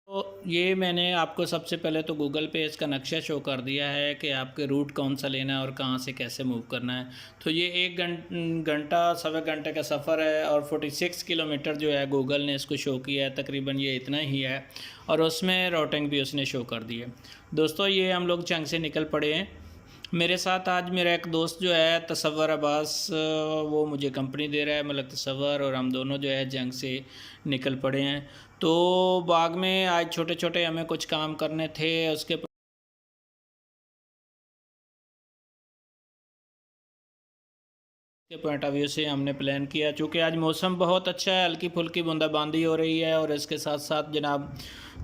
तो ये मैंने आपको सबसे पहले तो गूगल पे इसका नक्शा शो कर दिया है कि आपके रूट कौन सा लेना है और कहाँ से कैसे मूव करना है। तो ये एक घंटा सवा घंटे का सफ़र है और 46 किलोमीटर जो है गूगल ने इसको शो किया है, तकरीबन ये इतना ही है। और उसमें राउटिंग भी उसने शो कर दी है। दोस्तों ये हम लोग चंग से निकल पड़े हैं। मेरे साथ आज मेरा एक दोस्त जो है तसव्वुर अब्बास, वो मुझे कंपनी दे रहा है, मतलब तसव्वुर और हम दोनों जो है जंग से निकल पड़े हैं। तो बाग में आज छोटे छोटे हमें कुछ काम करने थे, उसके पॉइंट ऑफ व्यू से हमने प्लान किया। चूँकि आज मौसम बहुत अच्छा है, हल्की फुल्की बूंदाबांदी हो रही है और इसके साथ साथ जनाब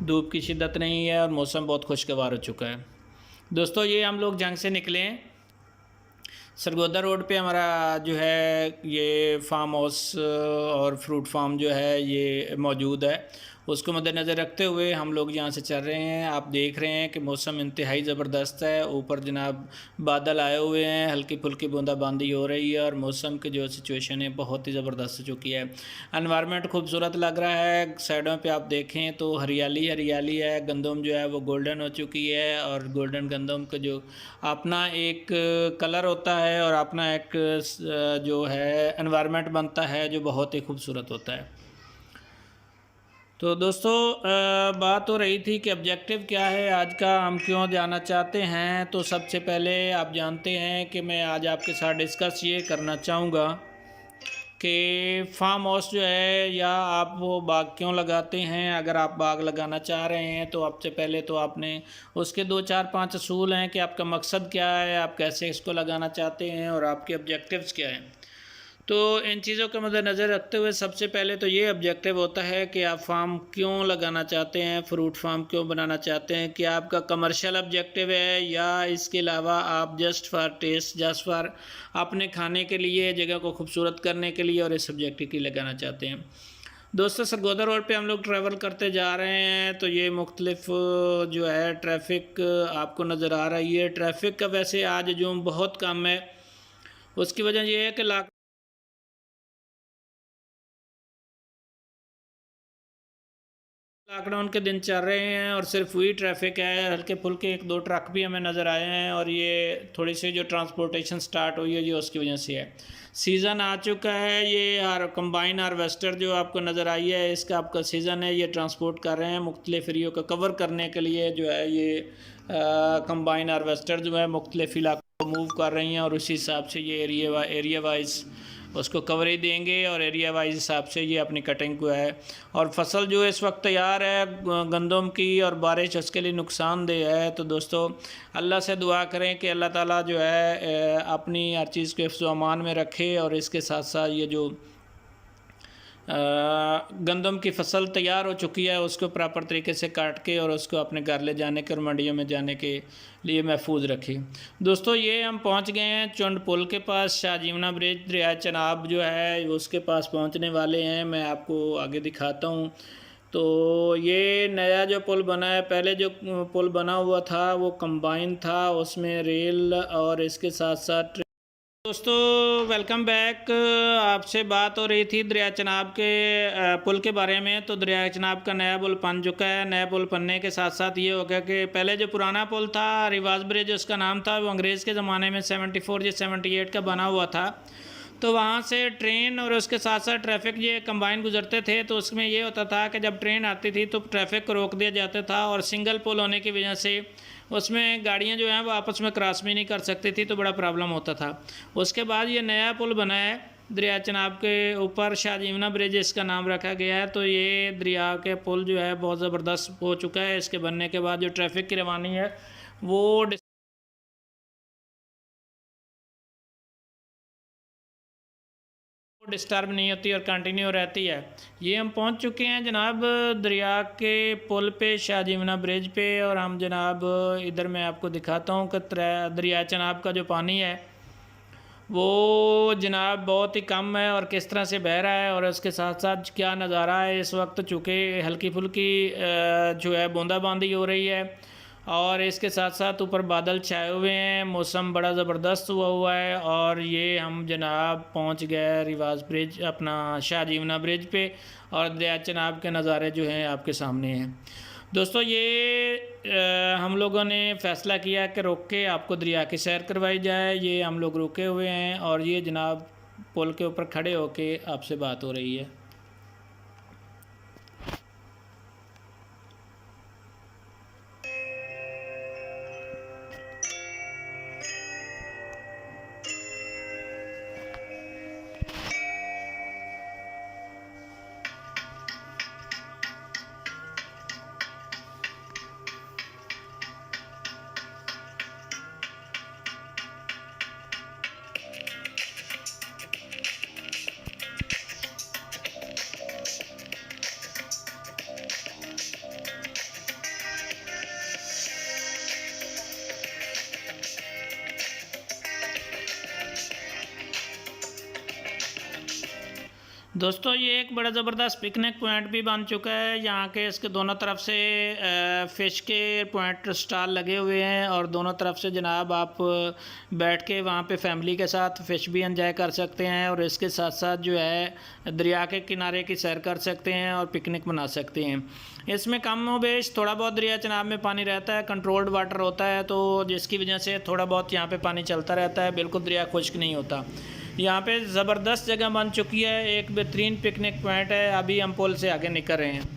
धूप की शिद्दत नहीं है और मौसम बहुत खुशगवार हो चुका है। दोस्तों ये हम लोग जंग से निकले हैं। सरगोदा रोड पे हमारा जो है ये फार्म हाउस और फ्रूट फार्म जो है ये मौजूद है। उसको मद्देनज़र रखते हुए हम लोग यहाँ से चल रहे हैं। आप देख रहे हैं कि मौसम इंतहाई ज़बरदस्त है। ऊपर जनाब बादल आए हुए हैं, हल्की फुल्की बूंदाबांदी हो रही है और मौसम की जो सिचुएशन है बहुत ही ज़बरदस्त हो चुकी है। एनवायरनमेंट खूबसूरत लग रहा है। साइडों पे आप देखें तो हरियाली हरियाली है। गंदम जो है वो गोल्डन हो चुकी है और गोल्डन गंदम का जो अपना एक कलर होता है और अपना एक जो है एनवायरनमेंट बनता है जो बहुत ही खूबसूरत होता है। तो दोस्तों बात हो रही थी कि ऑब्जेक्टिव क्या है आज का, हम क्यों जाना चाहते हैं। तो सबसे पहले आप जानते हैं कि मैं आज आपके साथ डिस्कस ये करना चाहूँगा कि फार्म हाउस जो है या आप वो बाग क्यों लगाते हैं। अगर आप बाग लगाना चाह रहे हैं तो सबसे पहले तो आपने उसके 2 4 5 असूल हैं कि आपका मकसद क्या है, आप कैसे इसको लगाना चाहते हैं और आपके ऑब्जेक्टिव्स क्या हैं। तो इन चीज़ों के मद्देनज़र रखते हुए सबसे पहले तो ये ऑब्जेक्टिव होता है कि आप फार्म क्यों लगाना चाहते हैं, फ्रूट फार्म क्यों बनाना चाहते हैं। क्या आपका कमर्शियल ऑब्जेक्टिव है या इसके अलावा आप just for taste, just for अपने खाने के लिए, जगह को खूबसूरत करने के लिए और इस ऑब्जेक्टिव की लगाना चाहते हैं। दोस्तों सरगोदा रोड पे हम लोग ट्रैवल करते जा रहे हैं तो ये मुख्तलिफ जो है ट्रैफिक आपको नज़र आ रही है। ट्रैफिक का वैसे आज जो बहुत कम है, उसकी वजह यह है कि लॉकडाउन के दिन चल रहे हैं और सिर्फ वही ट्रैफिक है। हल्के फुल्के 1 2 ट्रक भी हमें नज़र आए हैं और ये थोड़ी सी जो ट्रांसपोर्टेशन स्टार्ट हुई है ये उसकी वजह से है। सीज़न आ चुका है। ये कंबाइन हार्वेस्टर जो आपको नज़र आई है इसका आपका सीज़न है। ये ट्रांसपोर्ट कर रहे हैं मुख्तलिफ एरियो को कवर करने के लिए। जो है ये कंबाइन हार्वेस्टर जो है मुख्तलिफ इलाकों को मूव कर रही हैं और उसी हिसाब से ये एरिया वाइज उसको कवरेज देंगे और एरिया वाइज हिसाब से ये अपनी कटिंग को है। और फसल जो इस वक्त तैयार है गंदम की और बारिश उसके लिए नुकसानदेह है। तो दोस्तों अल्लाह से दुआ करें कि अल्लाह ताला जो है अपनी हर चीज़ को हिफ्ज़ व अमान में रखे और इसके साथ साथ ये जो गंदम की फसल तैयार हो चुकी है उसको प्रॉपर तरीके से काट के और उसको अपने घर ले जाने के और मंडियों में जाने के लिए महफूज रखें। दोस्तों ये हम पहुंच गए हैं चुंड पुल के पास। शाहजीवना ब्रिज दरिया चनाब जो है उसके पास पहुंचने वाले हैं। मैं आपको आगे दिखाता हूं। तो ये नया जो पुल बना है, पहले जो पुल बना हुआ था वो कंबाइन था, उसमें रेल और इसके साथ साथ दोस्तों वेलकम बैक। आपसे बात हो रही थी दरिया चनाब के पुल के बारे में। तो दरिया चनाब का नया पुल बन चुका है। नया पुल बनने के साथ साथ ये हो गया कि पहले जो पुराना पुल था रिवाज ब्रिज उसका नाम था, वो अंग्रेज़ के ज़माने में 74 या 78 का बना हुआ था। तो वहाँ से ट्रेन और उसके साथ साथ ट्रैफिक ये कंबाइन गुजरते थे। तो उसमें ये होता था कि जब ट्रेन आती थी तो ट्रैफिक को रोक दिया जाता था और सिंगल पुल होने की वजह से उसमें गाड़ियाँ जो हैं वो आपस में क्रॉस भी नहीं कर सकती थी, तो बड़ा प्रॉब्लम होता था। उसके बाद ये नया पुल बना है दरिया चनाब के ऊपर, शाहजीवना ब्रिज इसका नाम रखा गया है। तो ये दरिया के पुल जो है बहुत ज़बरदस्त हो चुका है। इसके बनने के बाद जो ट्रैफिक की रवानी है वो डिस्टर्ब नहीं होती और कंटिन्यू रहती है। ये हम पहुंच चुके हैं जनाब दरिया के पुल पे, शाहजीवना ब्रिज पे। और हम जनाब इधर मैं आपको दिखाता हूँ कि दरिया चनाब का जो पानी है वो जनाब बहुत ही कम है और किस तरह से बह रहा है और उसके साथ साथ क्या नज़ारा है इस वक्त। चूँकि हल्की फुल्की जो है बूंदाबांदी हो रही है और इसके साथ साथ ऊपर बादल छाए हुए हैं, मौसम बड़ा ज़बरदस्त हुआ है। और ये हम जनाब पहुंच गए रिवाज ब्रिज, अपना शाहजीवना ब्रिज पे, और दरिया चनाब के नज़ारे जो हैं आपके सामने हैं। दोस्तों ये हम लोगों ने फ़ैसला किया कि रोक के आपको दरिया की सैर करवाई जाए। ये हम लोग रुके हुए हैं और ये जनाब पुल के ऊपर खड़े होके आपसे बात हो रही है। दोस्तों ये एक बड़ा ज़बरदस्त पिकनिक पॉइंट भी बन चुका है। यहाँ के इसके दोनों तरफ से फ़िश के पॉइंट स्टॉल लगे हुए हैं और दोनों तरफ से जनाब आप बैठ के वहाँ पे फैमिली के साथ फ़िश भी एंजॉय कर सकते हैं और इसके साथ साथ जो है दरिया के किनारे की सैर कर सकते हैं और पिकनिक मना सकते हैं। इसमें कम व बेश थोड़ा बहुत दरिया चनाब में पानी रहता है, कंट्रोल्ड वाटर होता है, तो जिसकी वजह से थोड़ा बहुत यहाँ पे पानी चलता रहता है, बिल्कुल दरिया खुश्क नहीं होता। यहाँ पे ज़बरदस्त जगह बन चुकी है, एक बेहतरीन पिकनिक पॉइंट है। अभी हम पुल से आगे निकल रहे हैं।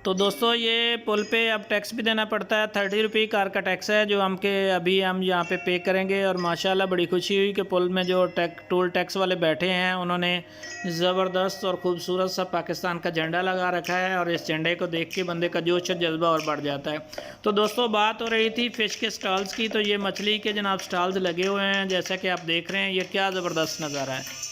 तो दोस्तों ये पुल पे अब टैक्स भी देना पड़ता है, 30 रुपये कार का टैक्स है जो अभी हम यहाँ पे करेंगे। और माशाल्लाह बड़ी खुशी हुई कि पुल में जो टोल टैक्स वाले बैठे हैं उन्होंने ज़बरदस्त और ख़ूबसूरत सा पाकिस्तान का झंडा लगा रखा है और इस झंडे को देख के बंदे का जोश और जज्बा और बढ़ जाता है। तो दोस्तों बात हो रही थी फ़िश के स्टॉल्स की, तो ये मछली के जनाब स्टॉल्स लगे हुए हैं, जैसा कि आप देख रहे हैं। ये क्या ज़बरदस्त नज़ारा है।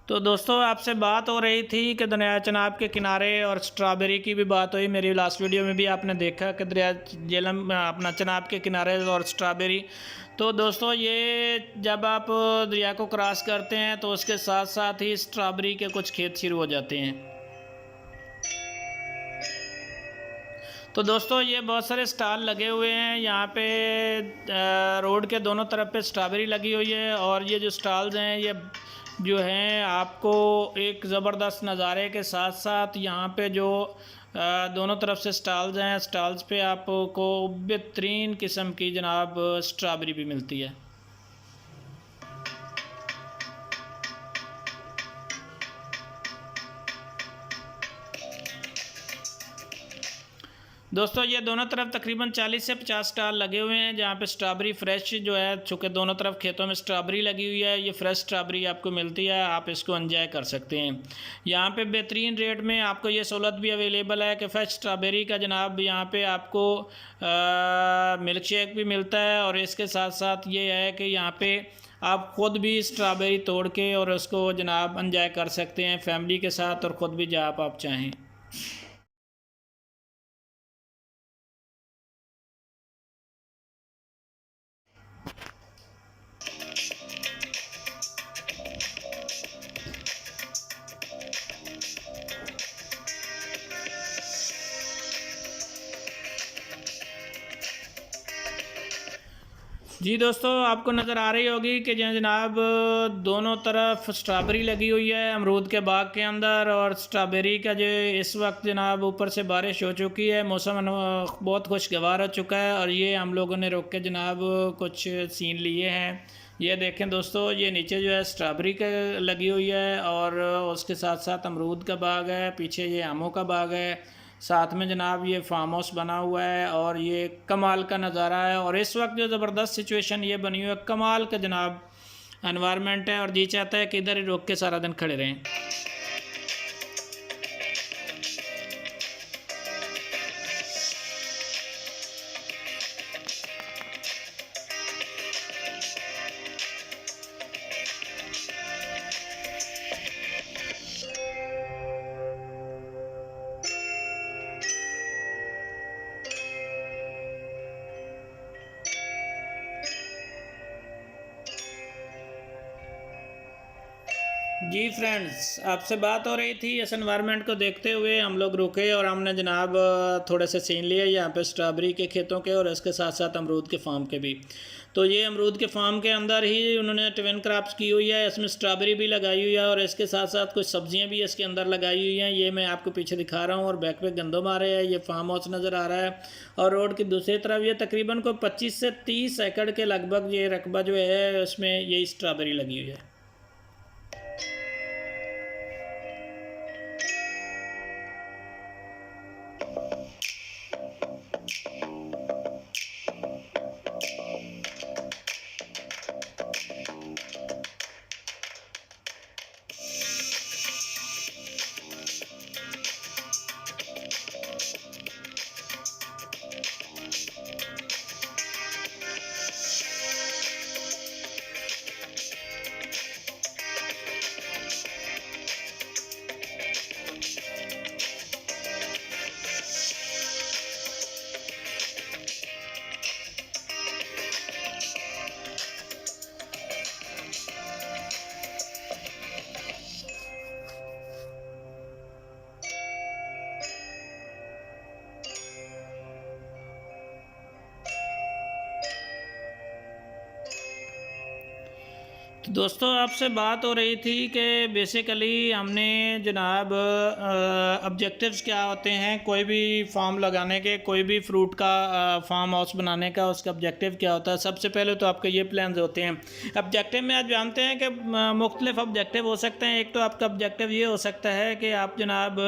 तो दोस्तों आपसे बात हो रही थी कि दरिया चनाब के किनारे और स्ट्रॉबेरी की भी बात हुई। मेरी लास्ट वीडियो में भी आपने देखा कि दरिया जेहलम अपना चनाब के किनारे और स्ट्रॉबेरी। तो दोस्तों ये जब आप दरिया को क्रॉस करते हैं तो उसके साथ साथ ही स्ट्रॉबेरी के कुछ खेत शुरू हो जाते हैं। तो दोस्तों ये बहुत सारे स्टॉल लगे हुए हैं यहाँ पे, रोड के दोनों तरफ पे स्ट्रॉबेरी लगी हुई है। और ये जो स्टॉल्स हैं ये जो हैं आपको एक ज़बरदस्त नज़ारे के साथ साथ यहाँ पे जो दोनों तरफ से स्टॉल्स हैं, स्टॉल्स पे आपको बेहतरीन किस्म की जनाब स्ट्रॉबेरी भी मिलती है। दोस्तों ये दोनों तरफ तकरीबन 40 से 50 स्टॉल लगे हुए हैं जहाँ पे स्ट्रॉबेरी फ्रेश जो है, चूँकि दोनों तरफ खेतों में स्ट्रॉबेरी लगी हुई है, ये फ्रेश स्ट्रॉबेरी आपको मिलती है, आप इसको एंजॉय कर सकते हैं। यहाँ पे बेहतरीन रेट में आपको ये सहूलत भी अवेलेबल है कि फ्रेश स्ट्रॉबेरी का जनाब यहाँ पे आपको मिल्क शेक भी मिलता है। और इसके साथ साथ ये है कि यहाँ पे आप ख़ुद भी स्ट्रॉबेरी तोड़ के और उसको जनाब एंजॉय कर सकते हैं फैमिली के साथ, और ख़ुद भी जब आप चाहें। जी दोस्तों आपको नज़र आ रही होगी कि जनाब दोनों तरफ स्ट्रॉबेरी लगी हुई है अमरूद के बाग के अंदर। और स्ट्रॉबेरी का जो इस वक्त जनाब ऊपर से बारिश हो चुकी है, मौसम बहुत खुशगवार हो चुका है। और ये हम लोगों ने रोक के जनाब कुछ सीन लिए हैं। ये देखें दोस्तों, ये नीचे जो है स्ट्रॉबेरी का लगी हुई है और उसके साथ साथ अमरूद का बाग है, पीछे ये आमों का बाग है, साथ में जनाब ये फार्म हाउस बना हुआ है। और ये कमाल का नज़ारा है। और इस वक्त जो ज़बरदस्त सिचुएशन ये बनी हुई है, कमाल का जनाब एनवायरनमेंट है। और जी चाहता है कि इधर ही रोक के सारा दिन खड़े रहें। जी फ्रेंड्स, आपसे बात हो रही थी इस एनवायरनमेंट को देखते हुए हम लोग रुके और हमने जनाब थोड़े से सीन लिए यहाँ पे स्ट्रॉबेरी के खेतों के और इसके साथ साथ अमरूद के फार्म के भी। तो ये अमरूद के फार्म के अंदर ही उन्होंने ट्विन क्रॉप्स की हुई है, इसमें स्ट्रॉबेरी भी लगाई हुई है और इसके साथ साथ कुछ सब्जियां भी इसके अंदर लगाई हुई हैं। ये मैं आपको पीछे दिखा रहा हूँ और बैक पे गंदम आ रहे हैं। ये फार्म हाउस नज़र आ रहा है और रोड की दूसरी तरफ ये तकरीबन कोई 25 से 30 एकड़ के लगभग ये रकबा जो है उसमें यही स्ट्रॉबेरी लगी हुई है। तो दोस्तों आपसे बात हो रही थी कि बेसिकली हमने जनाब ऑब्जेक्टिव्स क्या होते हैं कोई भी फार्म लगाने के, कोई भी फ्रूट का फार्म हाउस बनाने का, उसका ऑब्जेक्टिव क्या होता है। सबसे पहले तो आपके ये प्लान्स होते हैं। ऑब्जेक्टिव में आप जानते हैं कि मुख्तलिफ ऑब्जेक्टिव हो सकते हैं। एक तो आपका ऑब्जेक्टिव ये हो सकता है कि आप जनाब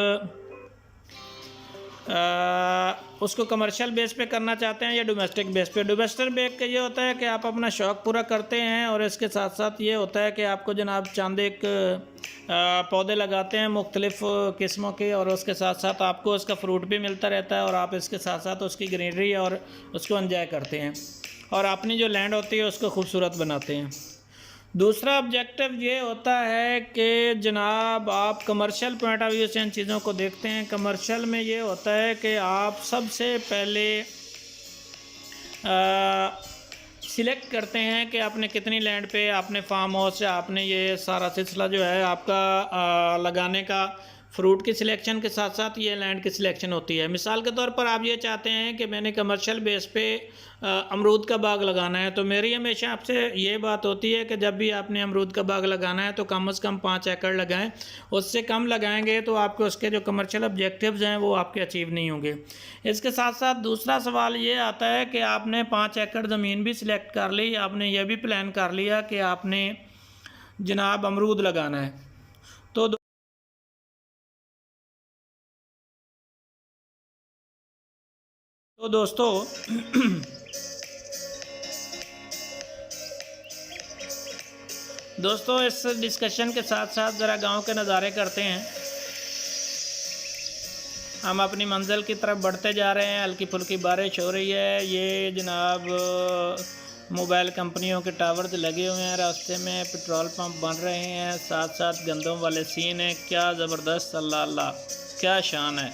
उसको कमर्शियल बेस पे करना चाहते हैं या डोमेस्टिक बेस पे। डोमेस्टिक बेस का ये होता है कि आप अपना शौक़ पूरा करते हैं और इसके साथ साथ ये होता है कि आपको जनाब चंद एक पौधे लगाते हैं मुख्तलिफ़ किस्मों के और उसके साथ साथ आपको उसका फ्रूट भी मिलता रहता है और आप इसके साथ साथ उसकी ग्रीनरी और उसको एंजॉय करते हैं और अपनी जो लैंड होती है उसको खूबसूरत बनाते हैं। दूसरा ऑब्जेक्टिव ये होता है कि जनाब आप कमर्शियल पॉइंट ऑफ व्यू से इन चीज़ों को देखते हैं। कमर्शियल में ये होता है कि आप सबसे पहले सिलेक्ट करते हैं कि आपने कितनी लैंड पे आपने फार्म हाउस या आपने ये सारा सिलसिला जो है आपका लगाने का फ्रूट की सिलेक्शन के साथ साथ ये लैंड की सिलेक्शन होती है। मिसाल के तौर पर आप ये चाहते हैं कि मैंने कमर्शियल बेस पे अमरूद का बाग लगाना है, तो मेरी हमेशा आपसे ये बात होती है कि जब भी आपने अमरूद का बाग लगाना है तो कम से कम 5 एकड़ लगाएं। उससे कम लगाएंगे तो आपके उसके जो कमर्शियल ऑब्जेक्टिव्स हैं वो आपके अचीव नहीं होंगे। इसके साथ साथ दूसरा सवाल ये आता है कि आपने 5 एकड़ ज़मीन भी सिलेक्ट कर ली, आपने ये भी प्लान कर लिया कि आपने जनाब अमरूद लगाना है। तो दोस्तों इस डिस्कशन के साथ साथ ज़रा गांव के नज़ारे करते हैं। हम अपनी मंजिल की तरफ बढ़ते जा रहे हैं। हल्की फुल्की बारिश हो रही है। ये जनाब मोबाइल कंपनियों के टावर्स लगे हुए हैं, रास्ते में पेट्रोल पंप बन रहे हैं, साथ साथ गंदम वाले सीन हैं। क्या ज़बरदस्त, अल्लाह अल्लाह, क्या शान है।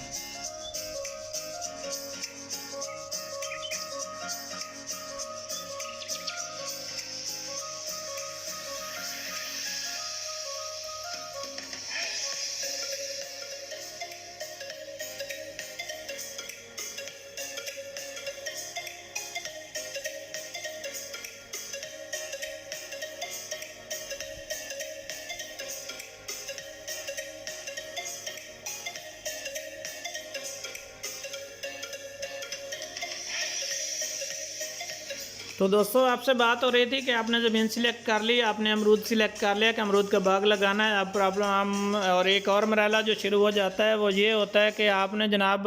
तो दोस्तों आपसे बात हो रही थी कि आपने ज़मीन सिलेक्ट कर ली, आपने अमरूद सिलेक्ट कर लिया कि अमरूद का बाग लगाना है। अब प्रॉब्लम हम और एक और मरहला जो शुरू हो जाता है वो ये होता है कि आपने जनाब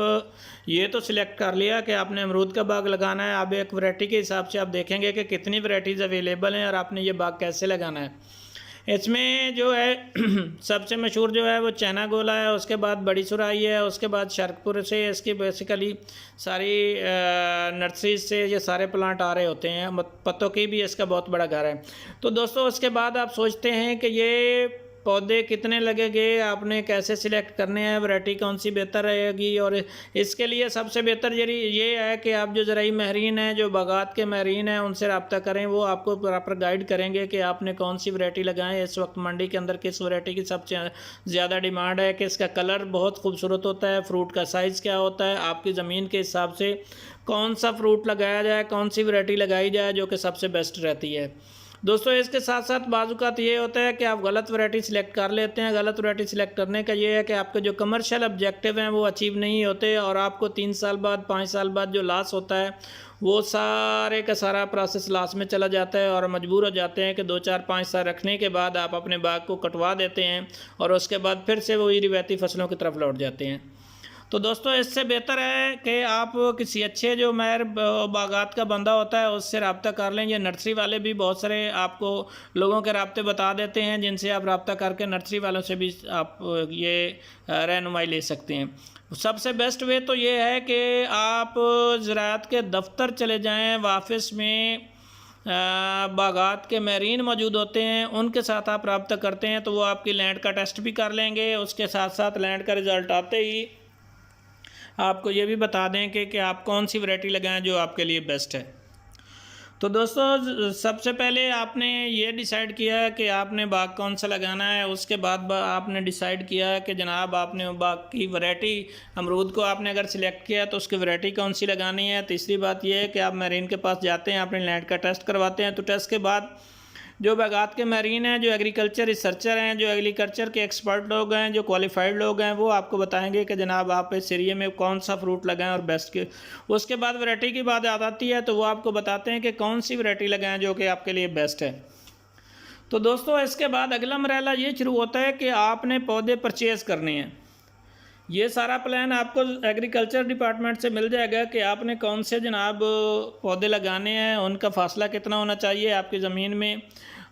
ये तो सिलेक्ट कर लिया कि आपने अमरूद का बाग लगाना है। अब एक वैरायटी के हिसाब से आप देखेंगे कि कितनी वैरायटीज़ अवेलेबल हैं और आपने ये बाग कैसे लगाना है। इसमें जो है सबसे मशहूर जो है वो चाइना गोला है, उसके बाद बड़ी सुराही है, उसके बाद शरकपुर से इसकी बेसिकली सारी नर्सरीज से ये सारे प्लांट आ रहे होते हैं। पत्तों की भी इसका बहुत बड़ा घर है। तो दोस्तों उसके बाद आप सोचते हैं कि ये पौधे कितने लगेंगे, आपने कैसे सिलेक्ट करने हैं, वैरायटी कौन सी बेहतर रहेगी। और इसके लिए सबसे बेहतर ये है कि आप जो ज़राई माहिरीन हैं, जो बागात के माहिरीन हैं, उनसे रब्ता करें। वो आपको प्रॉपर गाइड करेंगे कि आपने कौन सी वैरायटी लगाएं। इस वक्त मंडी के अंदर किस वैरायटी की सबसे ज़्यादा डिमांड है, कि इसका कलर बहुत खूबसूरत होता है, फ्रूट का साइज़ क्या होता है, आपकी ज़मीन के हिसाब से कौन सा फ्रूट लगाया जाए, कौन सी वैरायटी लगाई जाए जो कि सबसे बेस्ट रहती है। दोस्तों इसके साथ साथ बाज़ ये होता है कि आप गलत वैरायटी सिलेक्ट कर लेते हैं। गलत वैरायटी सिलेक्ट करने का ये है कि आपके जो कमर्शियल ऑब्जेक्टिव हैं वो अचीव नहीं होते, और आपको 3 साल बाद 5 साल बाद जो लॉस होता है वो सारे का सारा प्रोसेस लॉस में चला जाता है, और मजबूर हो जाते हैं कि 2 4 5 साल रखने के बाद आप अपने बाग को कटवा देते हैं और उसके बाद फिर से वही रिवायती फसलों की तरफ लौट जाते हैं। तो दोस्तों इससे बेहतर है कि आप किसी अच्छे जो माहिर बागात का बंदा होता है उससे रब्ता कर लें। ये नर्सरी वाले भी बहुत सारे आपको लोगों के रब्ते बता देते हैं, जिनसे आप रब्ता करके नर्सरी वालों से भी आप ये रहनुमाई ले सकते हैं। सबसे बेस्ट वे तो ये है कि आप ज़राअत के दफ्तर चले जाएँ, ऑफिस में बागात के माहिरीन मौजूद होते हैं, उनके साथ आप रब्ता करते हैं तो वो आपकी लैंड का टेस्ट भी कर लेंगे। उसके साथ साथ लैंड का रिज़ल्ट आते ही आपको ये भी बता दें कि आप कौन सी वैरायटी लगाएं जो आपके लिए बेस्ट है। तो दोस्तों सबसे पहले आपने ये डिसाइड किया है कि आपने बाग कौन सा लगाना है। उसके बाद आपने डिसाइड किया है कि जनाब आपने बाग की वैरायटी, अमरूद को आपने अगर सिलेक्ट किया तो उसकी वैरायटी कौन सी लगानी है। तीसरी बात यह है कि आप माहिरीन के पास जाते हैं, अपने लैंड का टेस्ट करवाते हैं। तो टेस्ट के बाद जो बागात के माहिरीन हैं, जो एग्रीकल्चर रिसर्चर हैं, जो एग्रीकल्चर के एक्सपर्ट लोग हैं, जो क्वालिफाइड लोग हैं, वो आपको बताएंगे कि जनाब आप इस एरिया में कौन सा फ्रूट लगाएं और बेस्ट के। उसके बाद वैरायटी की बात आती है तो वो आपको बताते हैं कि कौन सी वैरायटी लगाएं जो कि आपके लिए बेस्ट है। तो दोस्तों इसके बाद अगला मरहला ये शुरू होता है कि आपने पौधे परचेज़ करने हैं। ये सारा प्लान आपको एग्रीकल्चर डिपार्टमेंट से मिल जाएगा कि आपने कौन से जनाब पौधे लगाने हैं, उनका फासला कितना होना चाहिए। आपकी ज़मीन में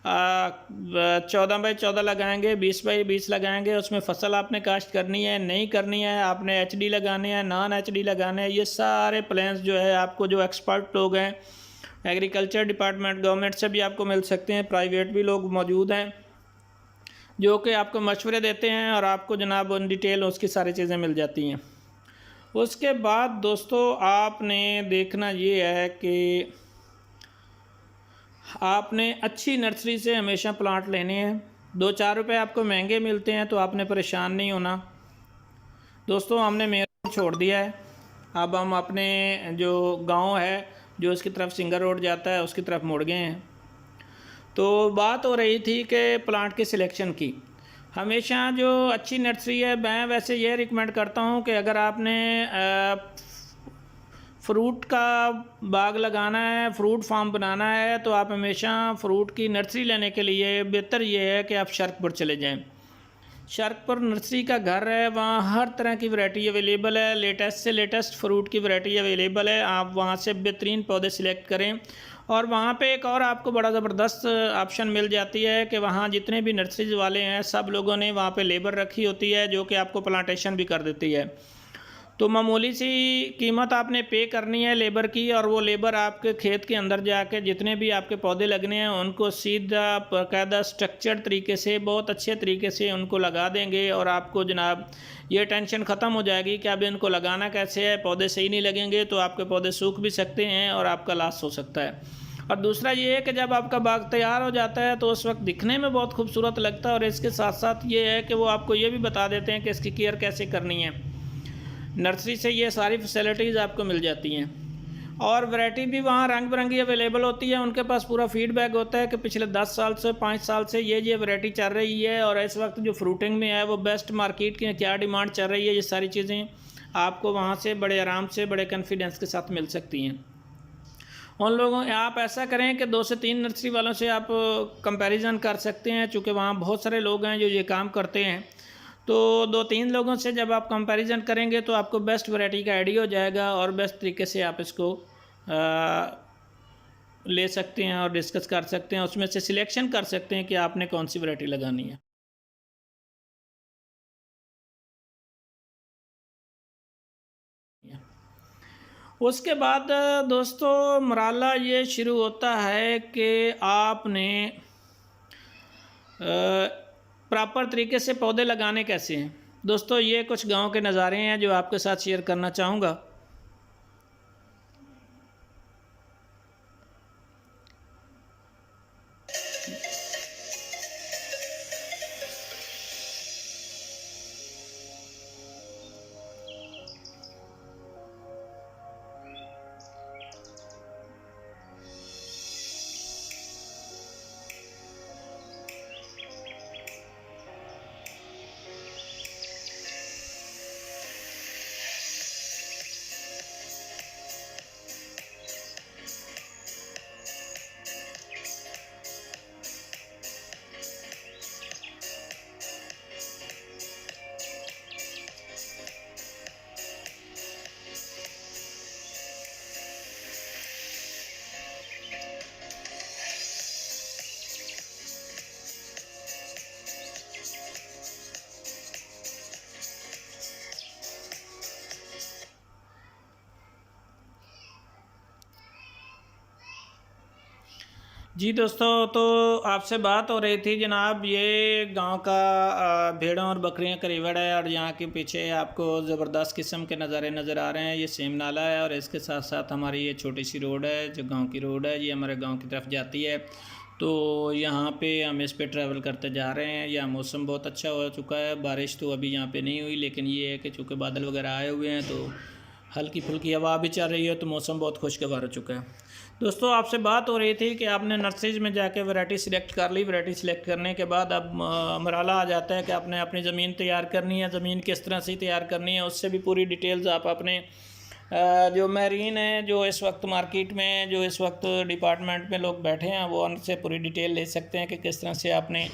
14 बाई 14 लगाएंगे, 20 बाई 20 लगाएंगे, उसमें फसल आपने काश्त करनी है नहीं करनी है, आपने HD लगाने हैं नॉन HD लगाने हैं। ये सारे प्लान्स जो है आपको जो एक्सपर्ट लोग हैं एग्रीकल्चर डिपार्टमेंट, गवर्नमेंट से भी आपको मिल सकते हैं, प्राइवेट भी लोग मौजूद हैं जो कि आपको मशवरे देते हैं और आपको जनाब उन डिटेल उसकी सारी चीज़ें मिल जाती हैं। उसके बाद दोस्तों आपने देखना ये है कि आपने अच्छी नर्सरी से हमेशा प्लांट लेने हैं। 2-4 रुपए आपको महंगे मिलते हैं तो आपने परेशान नहीं होना। दोस्तों हमने मेन रोड छोड़ दिया है, अब हम अपने जो गांव है जो उसकी तरफ सिंगर रोड जाता है उसकी तरफ मुड़ गए हैं। तो बात हो रही थी कि प्लांट की सिलेक्शन की। हमेशा जो अच्छी नर्सरी है, मैं वैसे ये रिकमेंड करता हूँ कि अगर आपने फ्रूट का बाग लगाना है, फ्रूट फार्म बनाना है, तो आप हमेशा फ्रूट की नर्सरी लेने के लिए बेहतर ये है कि आप शर्कपुर चले जाएं। शर्कपुर नर्सरी का घर है, वहाँ हर तरह की वैरायटी अवेलेबल है, लेटेस्ट से लेटेस्ट फ्रूट की वैरायटी अवेलेबल है। आप वहाँ से बेहतरीन पौधे सिलेक्ट करें। और वहाँ पे एक और आपको बड़ा ज़बरदस्त ऑप्शन मिल जाती है कि वहाँ जितने भी नर्सरीज वाले हैं सब लोगों ने वहाँ पे लेबर रखी होती है जो कि आपको प्लांटेशन भी कर देती है। तो मामूली सी कीमत आपने पे करनी है लेबर की, और वो लेबर आपके खेत के अंदर जाके जितने भी आपके पौधे लगने हैं उनको सीधा बाकायदा स्ट्रक्चर्ड तरीके से बहुत अच्छे तरीके से उनको लगा देंगे। और आपको जनाब ये टेंशन ख़त्म हो जाएगी कि अब इनको लगाना कैसे है। पौधे सही नहीं लगेंगे तो आपके पौधे सूख भी सकते हैं और आपका लॉस हो सकता है। और दूसरा ये है कि जब आपका बाग तैयार हो जाता है तो उस वक्त दिखने में बहुत खूबसूरत लगता है, और इसके साथ साथ ये है कि वो आपको ये भी बता देते हैं कि इसकी केयर कैसे करनी है। नर्सरी से ये सारी फैसिलिटीज़ आपको मिल जाती हैं। और वैरायटी भी वहाँ रंग बिरंगी अवेलेबल होती है। उनके पास पूरा फीडबैक होता है कि पिछले 10 साल से 5 साल से ये वैरायटी चल रही है, और इस वक्त जो फ्रूटिंग में है वो बेस्ट मार्केट की क्या डिमांड चल रही है। ये सारी चीज़ें आपको वहाँ से बड़े आराम से बड़े कॉन्फिडेंस के साथ मिल सकती हैं। उन लोगों आप ऐसा करें कि 2 से 3 नर्सरी वालों से आप कंपैरिजन कर सकते हैं, चूँकि वहाँ बहुत सारे लोग हैं जो ये काम करते हैं। तो 2-3 लोगों से जब आप कंपैरिजन करेंगे तो आपको बेस्ट वैरायटी का आइडिया हो जाएगा और बेस्ट तरीके से आप इसको ले सकते हैं और डिस्कस कर सकते हैं, उसमें से सिलेक्शन कर सकते हैं कि आपने कौन सी वैरायटी लगानी है। उसके बाद दोस्तों मरहला ये शुरू होता है कि आपने प्रॉपर तरीके से पौधे लगाने कैसे हैं। दोस्तों ये कुछ गांव के नज़ारे हैं जो आपके साथ शेयर करना चाहूँगा। जी दोस्तों, तो आपसे बात हो रही थी जनाब, ये गांव का भेड़ों और बकरियां का रिवर है और यहाँ के पीछे आपको ज़बरदस्त किस्म के नज़ारे नज़र आ रहे हैं। ये सेम नाला है और इसके साथ साथ हमारी ये छोटी सी रोड है जो गांव की रोड है, ये हमारे गांव की तरफ जाती है। तो यहाँ पे हम इस पे ट्रैवल करते जा रहे हैं। यह मौसम बहुत अच्छा हो चुका है, बारिश तो अभी यहाँ पे नहीं हुई, लेकिन ये है कि चूँकि बादल वगैरह आए हुए हैं तो हल्की फुल्की हवा भी चल रही है, तो मौसम बहुत खुशगवार हो चुका है। दोस्तों आपसे बात हो रही थी कि आपने नर्सरीज में जाके वैरायटी सिलेक्ट कर ली। वैरायटी सिलेक्ट करने के बाद अब मराला आ जाता है कि आपने अपनी ज़मीन तैयार करनी है। ज़मीन किस तरह से तैयार करनी है उससे भी पूरी डिटेल्स आप अपने जो मैरीन है, जो इस वक्त मार्केट में, जो इस वक्त डिपार्टमेंट में लोग बैठे हैं, वो उनसे पूरी डिटेल ले सकते हैं कि किस तरह से आपने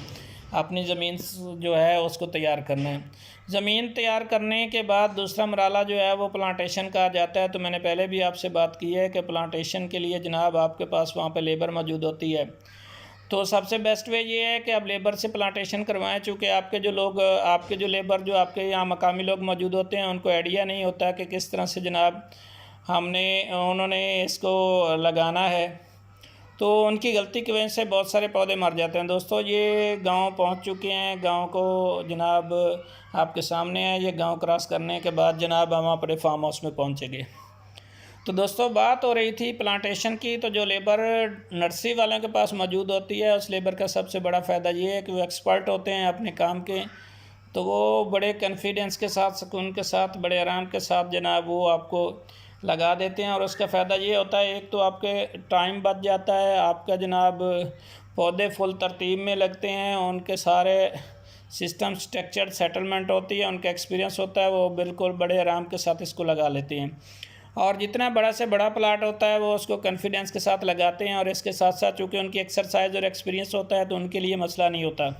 अपनी ज़मीन जो है उसको तैयार करना है। ज़मीन तैयार करने के बाद दूसरा मराला जो है वो प्लांटेशन का जाता है। तो मैंने पहले भी आपसे बात की है कि प्लांटेशन के लिए जनाब आपके पास वहाँ पे लेबर मौजूद होती है। तो सबसे बेस्ट वे ये है कि आप लेबर से प्लांटेशन करवाएं, चूँकि आपके जो लोग, आपके जो लेबर जो आपके यहाँ मकामी लोग मौजूद होते हैं उनको आइडिया नहीं होता कि किस तरह से जनाब उन्होंने इसको लगाना है। तो उनकी गलती की वजह से बहुत सारे पौधे मर जाते हैं। दोस्तों ये गांव पहुंच चुके हैं, गांव को जनाब आपके सामने है। ये गांव क्रॉस करने के बाद जनाब हम अपने फार्म हाउस में पहुंचेंगे। तो दोस्तों बात हो रही थी प्लांटेशन की। तो जो लेबर नर्सरी वालों के पास मौजूद होती है, उस लेबर का सबसे बड़ा फ़ायदा ये है कि वो एक्सपर्ट होते हैं अपने काम के। तो वो बड़े कॉन्फिडेंस के साथ, सुकून के साथ, बड़े आराम के साथ जनाब वो आपको लगा देते हैं। और उसका फ़ायदा ये होता है, एक तो आपके टाइम बच जाता है, आपका जनाब पौधे फुल तरतीब में लगते हैं, उनके सारे सिस्टम स्ट्रक्चर सेटलमेंट होती है, उनका एक्सपीरियंस होता है, वो बिल्कुल बड़े आराम के साथ इसको लगा लेते हैं। और जितना बड़ा से बड़ा प्लाट होता है वो उसको कॉन्फिडेंस के साथ लगाते हैं। और इसके साथ साथ चूँकि उनकी एक्सरसाइज और एक्सपीरियंस होता है तो उनके लिए मसला नहीं होता।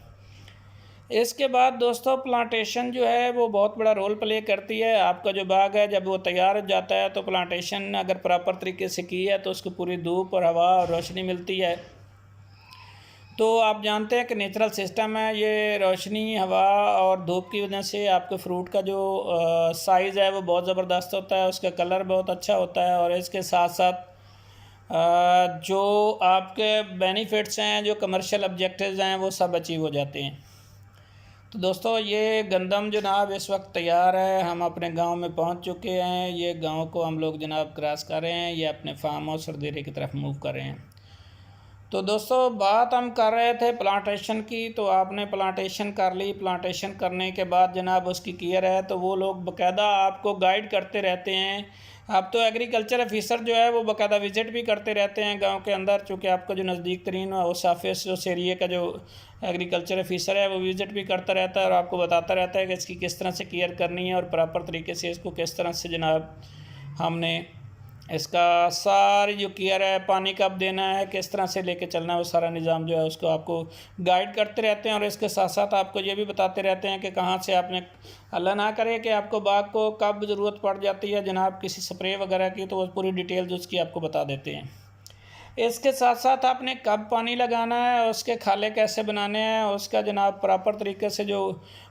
इसके बाद दोस्तों प्लांटेशन जो है वो बहुत बड़ा रोल प्ले करती है। आपका जो बाग है जब वो तैयार हो जाता है तो प्लांटेशन अगर प्रॉपर तरीके से की है तो उसको पूरी धूप और हवा और रोशनी मिलती है। तो आप जानते हैं कि नेचुरल सिस्टम है, ये रोशनी, हवा और धूप की वजह से आपके फ्रूट का जो साइज़ है वो बहुत ज़बरदस्त होता है, उसका कलर बहुत अच्छा होता है। और इसके साथ साथ जो आपके बेनिफिट्स हैं, जो कमर्शियल ऑब्जेक्टिव्स हैं, वो सब अचीव हो जाते हैं। तो दोस्तों ये गंदम जनाब इस वक्त तैयार है, हम अपने गांव में पहुंच चुके हैं। ये गांव को हम लोग जनाब क्रॉस कर रहे हैं, ये अपने फार्म हाउस और डेरे की तरफ मूव कर रहे हैं। तो दोस्तों बात हम कर रहे थे प्लांटेशन की। तो आपने प्लांटेशन कर ली, प्लांटेशन करने के बाद जनाब उसकी केयर है, तो वो लोग बाकायदा आपको गाइड करते रहते हैं। अब तो एग्रीकल्चर ऑफिसर जो है वो बाकायदा विज़िट भी करते रहते हैं गांव के अंदर, चूँकि आपका जो नज़दीक तरीन उस ऑफिस, उस एरिए का जो एग्रीकल्चर ऑफिसर है वो विज़िट भी करता रहता है और आपको बताता रहता है कि इसकी किस तरह से केयर करनी है और प्रॉपर तरीके से इसको किस तरह से जनाब हमने इसका सारी जो केयर है, पानी कब देना है, किस तरह से लेके चलना है, वो सारा निज़ाम जो है उसको आपको गाइड करते रहते हैं। और इसके साथ साथ आपको ये भी बताते रहते हैं कि कहाँ से आपने, अल्लाह ना करे कि आपको बाग को कब ज़रूरत पड़ जाती है जनाब किसी स्प्रे वगैरह की, तो वो पूरी डिटेल्स उसकी आपको बता देते हैं। इसके साथ साथ आपने कब पानी लगाना है, उसके खाले कैसे बनाने हैं, उसका जनाब प्रॉपर तरीके से जो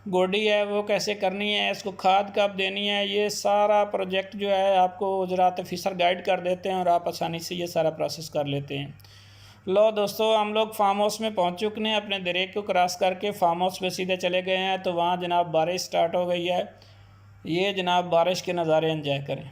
गोडी है वो कैसे करनी है, इसको खाद कब देनी है, ये सारा प्रोजेक्ट जो है आपको ज़राअत ऑफिसर गाइड कर देते हैं और आप आसानी से ये सारा प्रोसेस कर लेते हैं। लो दोस्तों, हम लोग फार्म हाउस में पहुंच चुके हैं। अपने दरिया को क्रॉस करके फार्म हाउस पे सीधे चले गए हैं। तो वहाँ जनाब बारिश स्टार्ट हो गई है। ये जनाब बारिश के नज़ारे एंजॉय करें।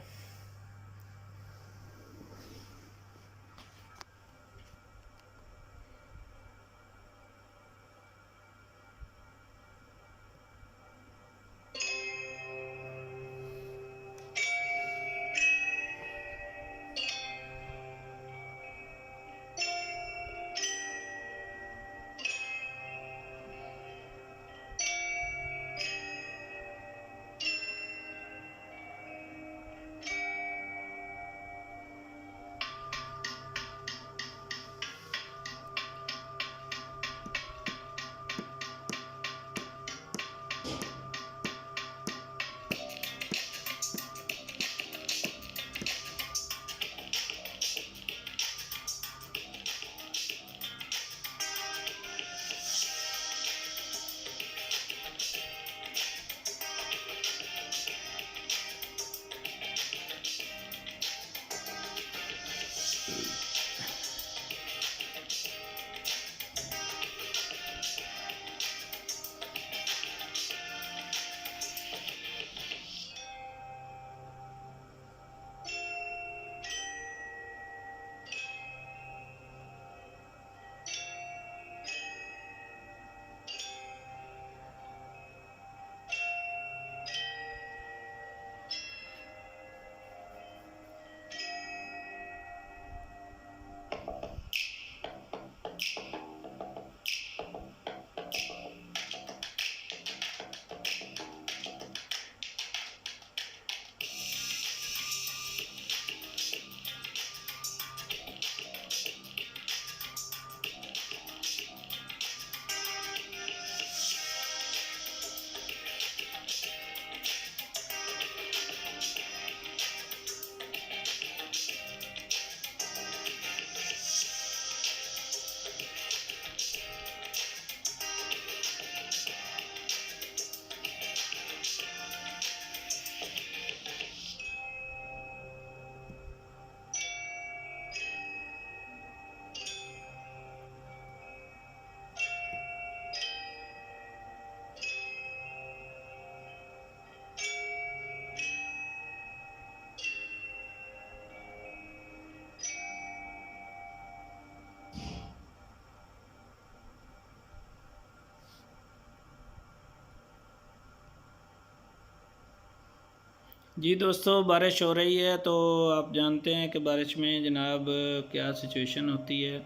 जी दोस्तों, बारिश हो रही है। तो आप जानते हैं कि बारिश में जनाब क्या सिचुएशन होती है,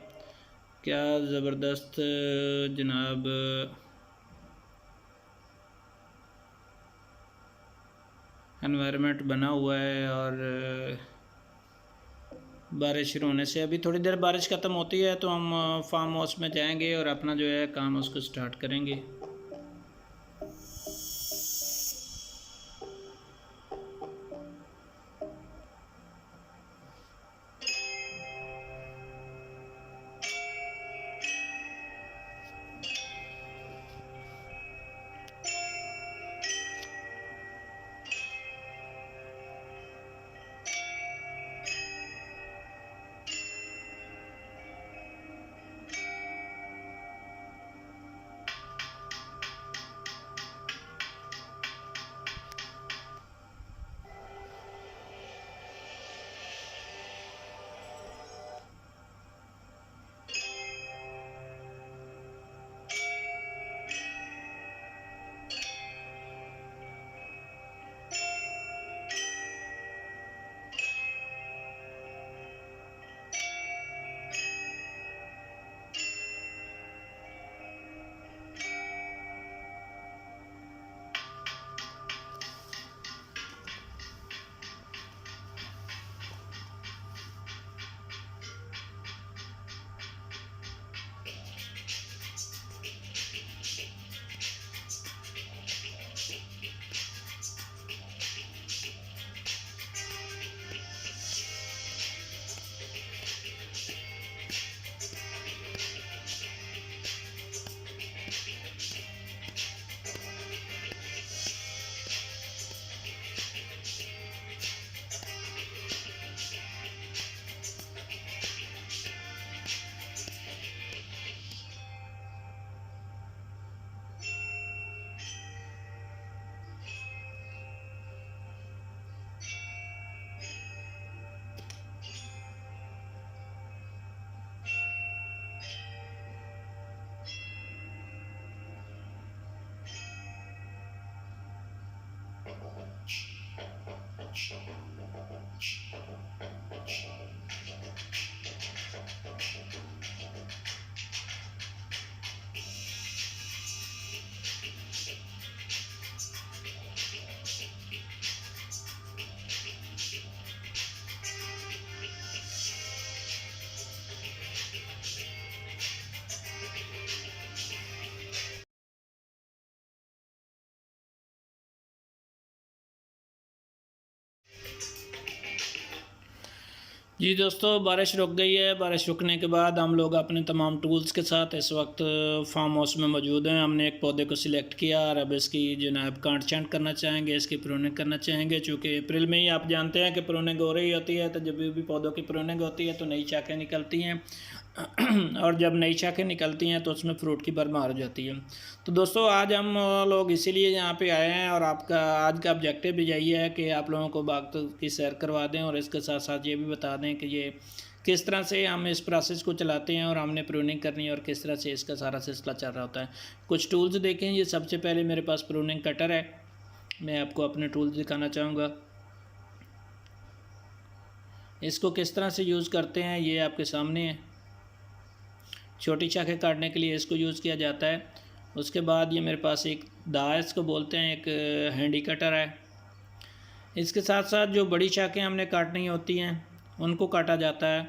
क्या ज़बरदस्त जनाब एनवायरनमेंट बना हुआ है। और बारिश शुरू होने से अभी थोड़ी देर बारिश ख़त्म होती है तो हम फार्म हाउस में जाएंगे और अपना जो है काम उसको स्टार्ट करेंगे। जी दोस्तों, बारिश रुक गई है। बारिश रुकने के बाद हम लोग अपने तमाम टूल्स के साथ इस वक्त फार्म हाउस में मौजूद हैं। हमने एक पौधे को सिलेक्ट किया और अब इसकी जनाब काट छांट करना चाहेंगे, इसकी प्रूनिंग करना चाहेंगे। चूँकि अप्रैल में ही आप जानते हैं कि प्रूनिंग हो रही होती है, तो जब भी पौधों की प्रूनिंग होती है तो नई शाखें निकलती हैं और जब नई शाखें निकलती हैं तो उसमें फ्रूट की भरमार हो जाती है। तो दोस्तों, आज हम लोग इसीलिए यहाँ पे आए हैं और आपका आज का ऑब्जेक्टिव भी यही है कि आप लोगों को बाग की सैर करवा दें और इसके साथ साथ ये भी बता दें कि ये किस तरह से हम इस प्रोसेस को चलाते हैं और हमने प्रूनिंग करनी है और किस तरह से इसका सारा सिलसिला चल रहा होता है। कुछ टूल्स देखें। ये सबसे पहले मेरे पास प्रूनिंग कटर है। मैं आपको अपने टूल्स दिखाना चाहूँगा। इसको किस तरह से यूज़ करते हैं ये आपके सामने है। छोटी शाखें काटने के लिए इसको यूज़ किया जाता है। उसके बाद ये मेरे पास एक दाव इसको बोलते हैं, एक हैंडी कटर है। इसके साथ साथ जो बड़ी शाखें हमने काटनी होती हैं उनको काटा जाता है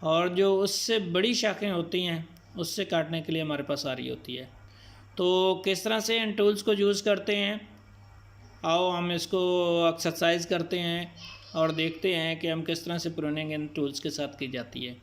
और जो उससे बड़ी शाखें होती हैं उससे काटने के लिए हमारे पास आ रही होती है। तो किस तरह से इन टूल्स को यूज़ करते हैं, आओ हम इसको एक्सरसाइज करते हैं और देखते हैं कि हम किस तरह से प्रूनिंग इन टूल्स के साथ की जाती है।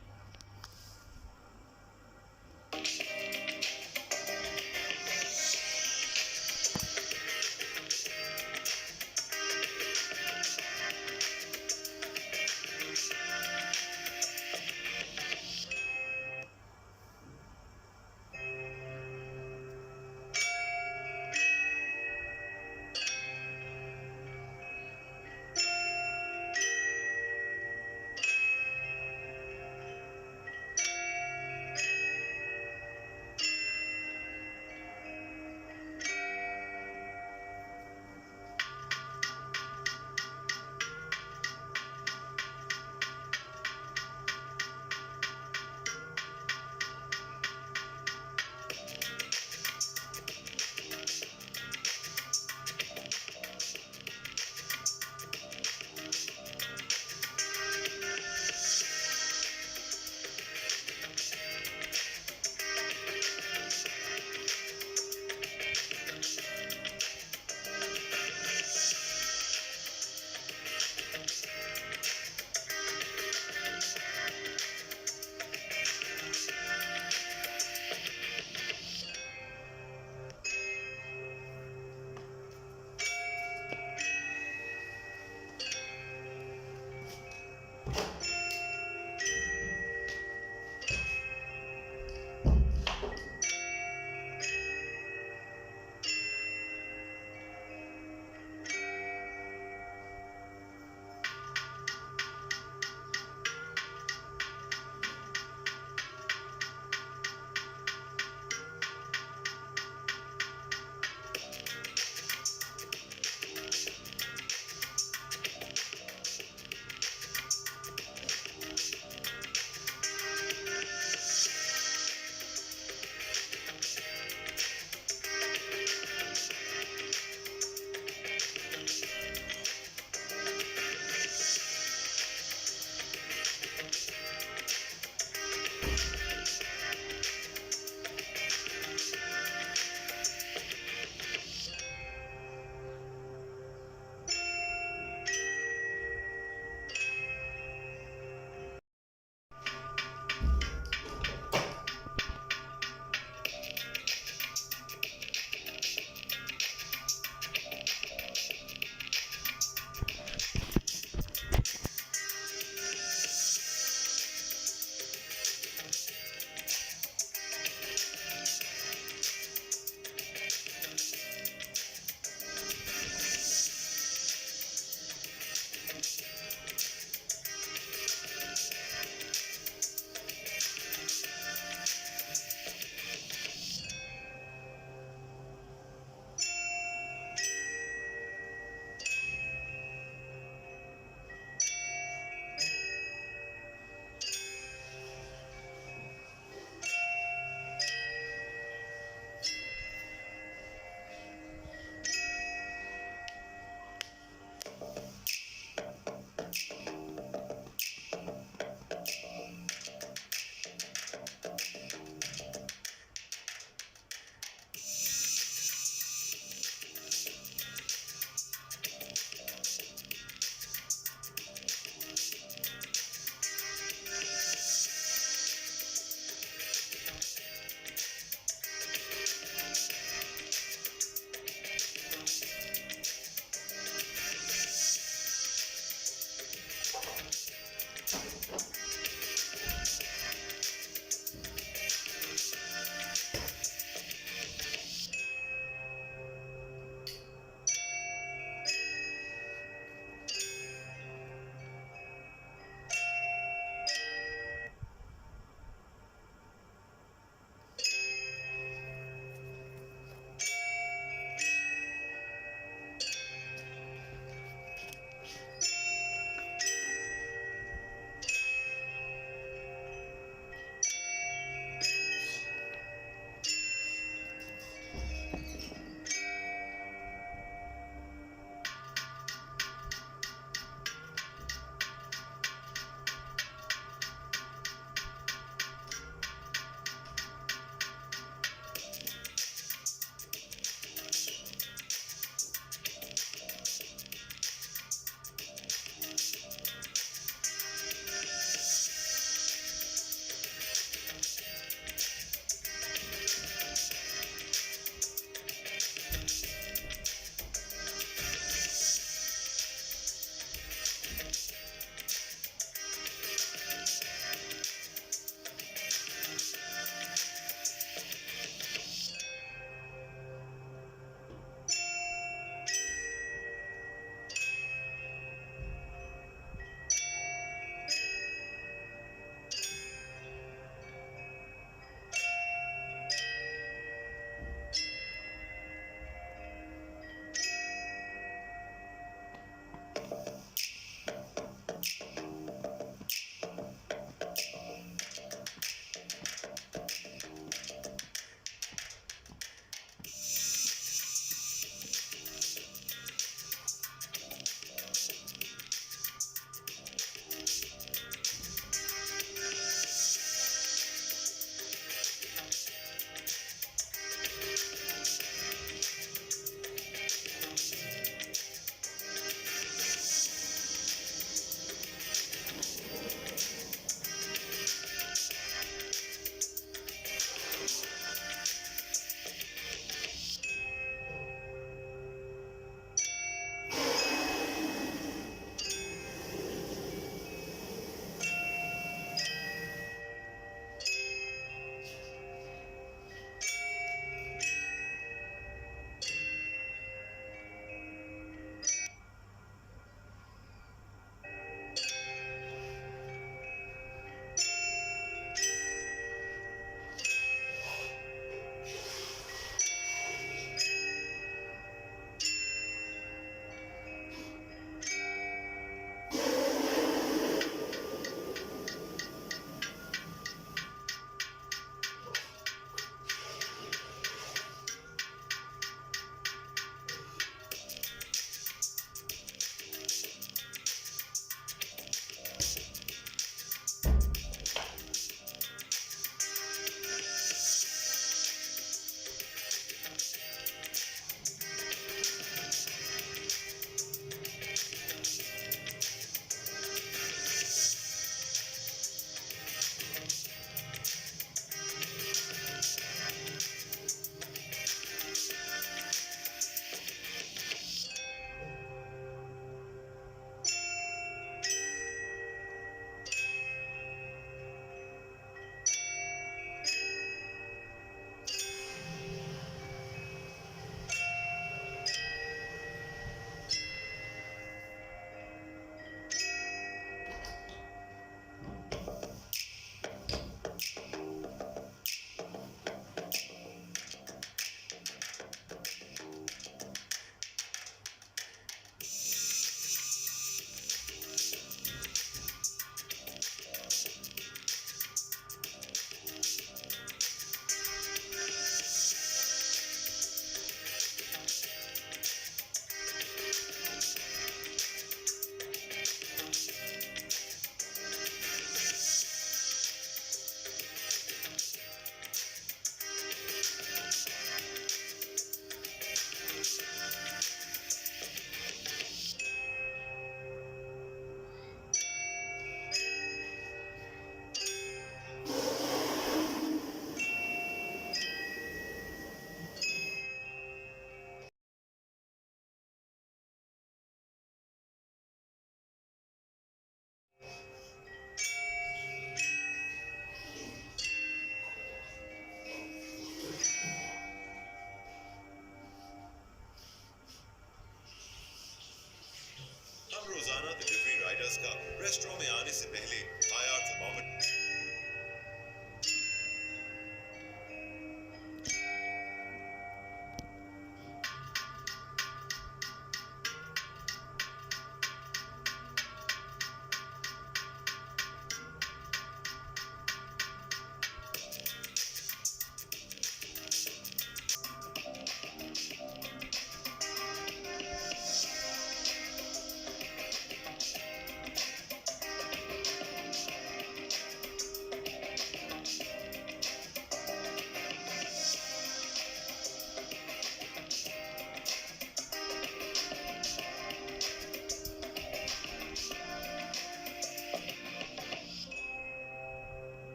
क्षेत्रों में आने से पहले आयात जमावट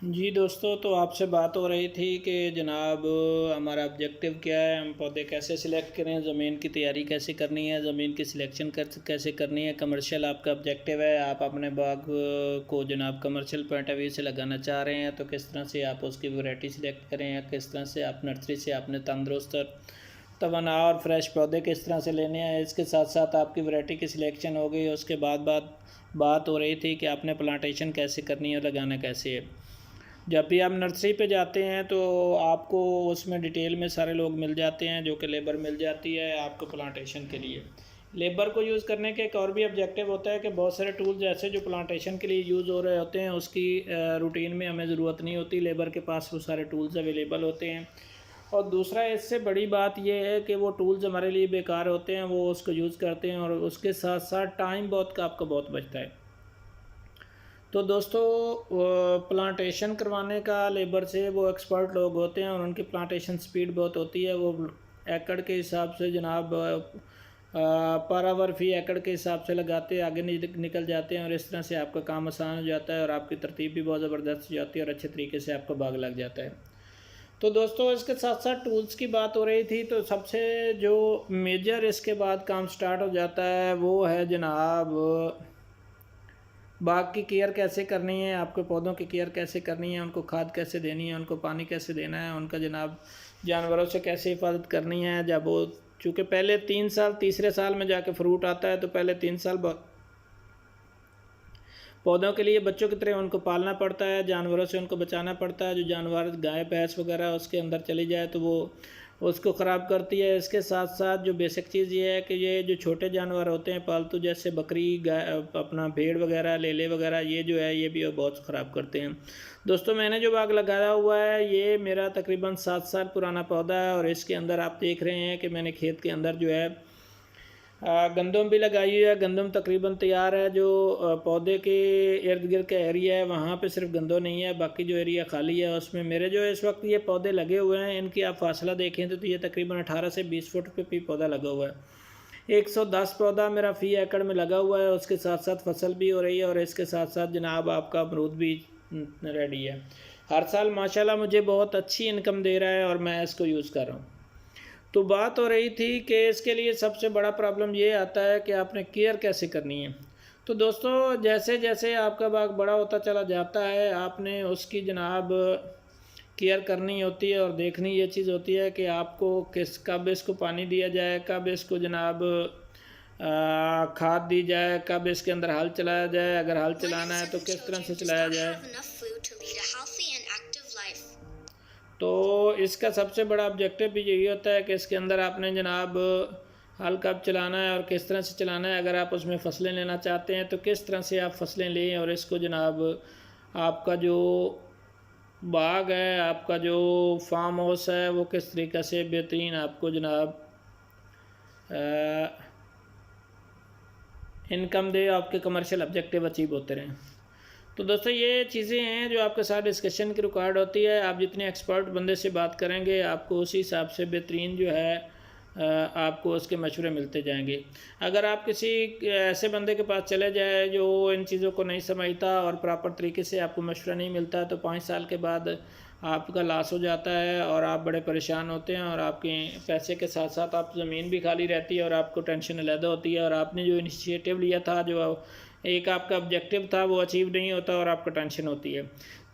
जी दोस्तों, तो आपसे बात हो रही थी कि जनाब हमारा ऑब्जेक्टिव क्या है, हम पौधे कैसे सिलेक्ट करें, ज़मीन की तैयारी कैसे करनी है, ज़मीन की सिलेक्शन कैसे करनी है। कमर्शियल आपका ऑब्जेक्टिव है, आप अपने बाग को जनाब कमर्शियल पॉइंट ऑफ व्यू से लगाना चाह रहे हैं, तो किस तरह से आप उसकी वैरायटी सिलेक्ट करें, या किस तरह से आप नर्सरी से आपने तंदुरुस्त और तवाना और फ्रेश पौधे किस तरह से लेने हैं। इसके साथ साथ आपकी वैरायटी की सिलेक्शन हो गई, उसके बाद बात हो रही थी कि आपने प्लांटेशन कैसे करनी है और लगाना कैसे है। जब भी आप नर्सरी पे जाते हैं तो आपको उसमें डिटेल में सारे लोग मिल जाते हैं, जो कि लेबर मिल जाती है आपको प्लांटेशन के लिए। लेबर को यूज़ करने के एक और भी ऑब्जेक्टिव होता है कि बहुत सारे टूल्स ऐसे जो प्लांटेशन के लिए यूज़ हो रहे होते हैं, उसकी रूटीन में हमें ज़रूरत नहीं होती, लेबर के पास वो सारे टूल्स अवेलेबल होते हैं। और दूसरा इससे बड़ी बात यह है कि वो टूल्स हमारे लिए बेकार होते हैं, वो उसको यूज़ करते हैं, और उसके साथ साथ टाइम आपका बहुत बचता है। तो दोस्तों, प्लांटेशन करवाने का लेबर से वो एक्सपर्ट लोग होते हैं और उनकी प्लांटेशन स्पीड बहुत होती है। वो एकड़ के हिसाब से जनाब पर आवर फी एकड़ के हिसाब से लगाते आगे निकल जाते हैं, और इस तरह से आपका काम आसान हो जाता है और आपकी तरतीब भी बहुत ज़बरदस्त हो जाती है और अच्छे तरीके से आपका बाग लग जाता है। तो दोस्तों, इसके साथ साथ टूल्स की बात हो रही थी, तो सबसे जो मेजर इसके बाद काम स्टार्ट हो जाता है वो है जनाब बाग की केयर कैसे करनी है, आपके पौधों की केयर कैसे करनी है, उनको खाद कैसे देनी है, उनको पानी कैसे देना है, उनका जनाब जानवरों से कैसे हिफाजत करनी है। जब वो चूँकि पहले 3 साल, तीसरे साल में जाके फ्रूट आता है, तो पहले 3 साल पौधों के लिए बच्चों की तरह उनको पालना पड़ता है, जानवरों से उनको बचाना पड़ता है। जो जानवर गाय भैंस वगैरह उसके अंदर चली जाए तो वो उसको ख़राब करती है। इसके साथ साथ जो बेसिक चीज़ ये है कि ये जो छोटे जानवर होते हैं पालतू, जैसे बकरी, गाय, अपना भेड़ वगैरह, लेले वगैरह, ये जो है ये भी बहुत ख़राब करते हैं। दोस्तों मैंने जो बाग लगाया हुआ है ये मेरा तकरीबन 7 साल पुराना पौधा है, और इसके अंदर आप देख रहे हैं कि मैंने खेत के अंदर जो है गंदम भी लगाई हुई है। गंदम तकरीबन तैयार है। जो पौधे के इर्द गिर्द का एरिया है वहाँ पे सिर्फ गंदम नहीं है, बाकी जो एरिया खाली है उसमें मेरे जो इस वक्त ये पौधे लगे हुए हैं, इनकी आप फासला देखें तो ये तकरीबन 18 से 20 फुट पे भी पौधा लगा हुआ है। 110 पौधा मेरा फ़ी एकड़ में लगा हुआ है। उसके साथ साथ फसल भी हो रही है, और इसके साथ साथ जनाब आपका अमरूद भी रेडी है। हर साल माशाल्लाह मुझे बहुत अच्छी इनकम दे रहा है, और मैं इसको यूज़ कर रहा हूँ। तो बात हो रही थी कि इसके लिए सबसे बड़ा प्रॉब्लम ये आता है कि आपने केयर कैसे करनी है। तो दोस्तों जैसे जैसे आपका बाग बड़ा होता चला जाता है, आपने उसकी जनाब केयर करनी होती है, और देखनी ये चीज़ होती है कि आपको कब इसको पानी दिया जाए, कब इसको जनाब खाद दी जाए, कब इसके अंदर हल चलाया जाए, अगर हल चलाना है तो किस तरह से चलाया जाए। तो इसका सबसे बड़ा ऑब्जेक्टिव भी यही होता है कि इसके अंदर आपने जनाब हल कब चलाना है और किस तरह से चलाना है। अगर आप उसमें फसलें लेना चाहते हैं तो किस तरह से आप फसलें लें, और इसको जनाब आपका जो बाग है, आपका जो फार्म हाउस है, वो किस तरीक़े से बेहतरीन आपको जनाब इनकम दे, आपके कमर्शियल ऑब्जेक्टिव अचीव होते रहें। तो दोस्तों ये चीज़ें हैं जो आपके साथ डिस्कशन की रिकॉर्ड होती है। आप जितने एक्सपर्ट बंदे से बात करेंगे आपको उसी हिसाब से बेहतरीन जो है आपको उसके मशवरे मिलते जाएंगे। अगर आप किसी ऐसे बंदे के पास चले जाए जो इन चीज़ों को नहीं समझता और प्रॉपर तरीके से आपको मशवरा नहीं मिलता, तो 5 साल के बाद आपका लॉस हो जाता है और आप बड़े परेशान होते हैं, और आपके पैसे के साथ साथ आप ज़मीन भी खाली रहती है और आपको टेंशन अलहदा होती है, और आपने जो इनिशिएटिव लिया था, जो एक आपका ऑब्जेक्टिव था, वो अचीव नहीं होता और आपको टेंशन होती है।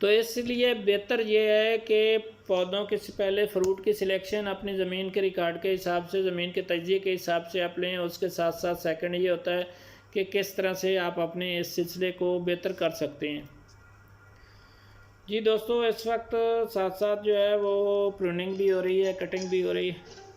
तो इसलिए बेहतर ये है कि पौधों के से पहले फ्रूट की सिलेक्शन अपनी ज़मीन के रिकॉर्ड के हिसाब से, ज़मीन के तजिए के हिसाब से आप लें। उसके साथ साथ सेकंड ये होता है कि किस तरह से आप अपने इस सिलसिले को बेहतर कर सकते हैं। जी दोस्तों इस वक्त साथ साथ जो है वो प्रूनिंग भी हो रही है, कटिंग भी हो रही है।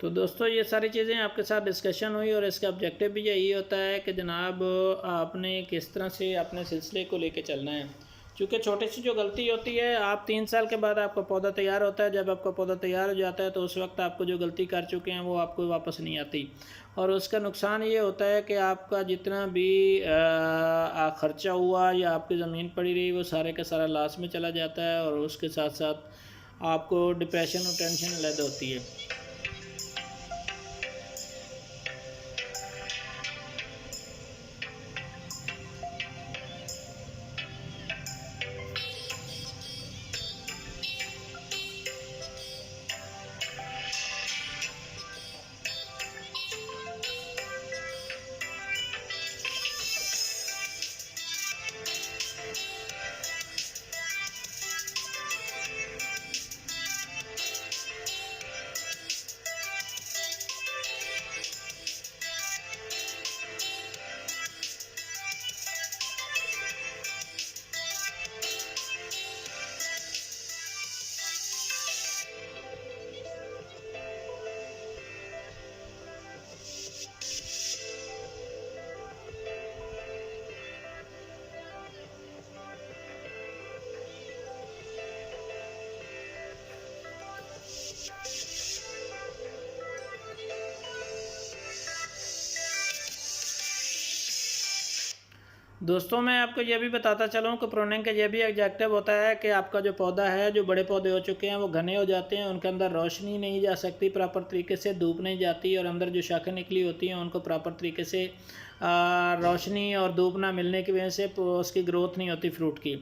तो दोस्तों ये सारी चीज़ें आपके साथ डिस्कशन हुई, और इसका ऑब्जेक्टिव भी यही होता है कि जनाब आपने किस तरह से अपने सिलसिले को लेके चलना है। क्योंकि छोटी सी जो गलती होती है, आप 3 साल के बाद आपका पौधा तैयार होता है, जब आपका पौधा तैयार हो जाता है तो उस वक्त आपको जो गलती कर चुके हैं वो आपको वापस नहीं आती, और उसका नुकसान ये होता है कि आपका जितना भी ख़र्चा हुआ या आपकी ज़मीन पड़ी रही वो सारे का सारा लॉस में चला जाता है, और उसके साथ साथ आपको डिप्रेशन और टेंशन अलग होती है। दोस्तों मैं आपको ये भी बताता चलूँ कि प्रूनिंग का ये भी ऑब्जेक्टिव होता है कि आपका जो पौधा है, जो बड़े पौधे हो चुके हैं वो घने हो जाते हैं, उनके अंदर रोशनी नहीं जा सकती प्रॉपर तरीके से, धूप नहीं जाती, और अंदर जो शाखें निकली होती हैं उनको प्रॉपर तरीके से रोशनी और धूप ना मिलने की वजह से उसकी ग्रोथ नहीं होती फ्रूट की।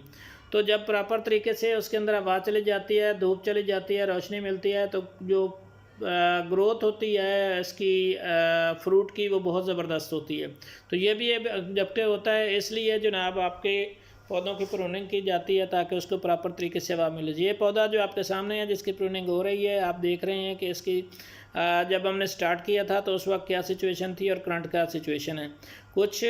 तो जब प्रॉपर तरीके से उसके अंदर हवा चली जाती है, धूप चली जाती है, रोशनी मिलती है, तो जो ग्रोथ होती है इसकी फ्रूट की वो बहुत ज़बरदस्त होती है। तो ये भी एक ऑब्जेक्टिव होता है, इसलिए जनाब आपके पौधों की प्रूनिंग की जाती है ताकि उसको प्रॉपर तरीके से हवा मिले। ये पौधा जो आपके सामने है जिसकी प्रूनिंग हो रही है, आप देख रहे हैं कि इसकी जब हमने स्टार्ट किया था तो उस वक्त क्या सिचुएशन थी और करंट क्या सिचुएशन है। कुछ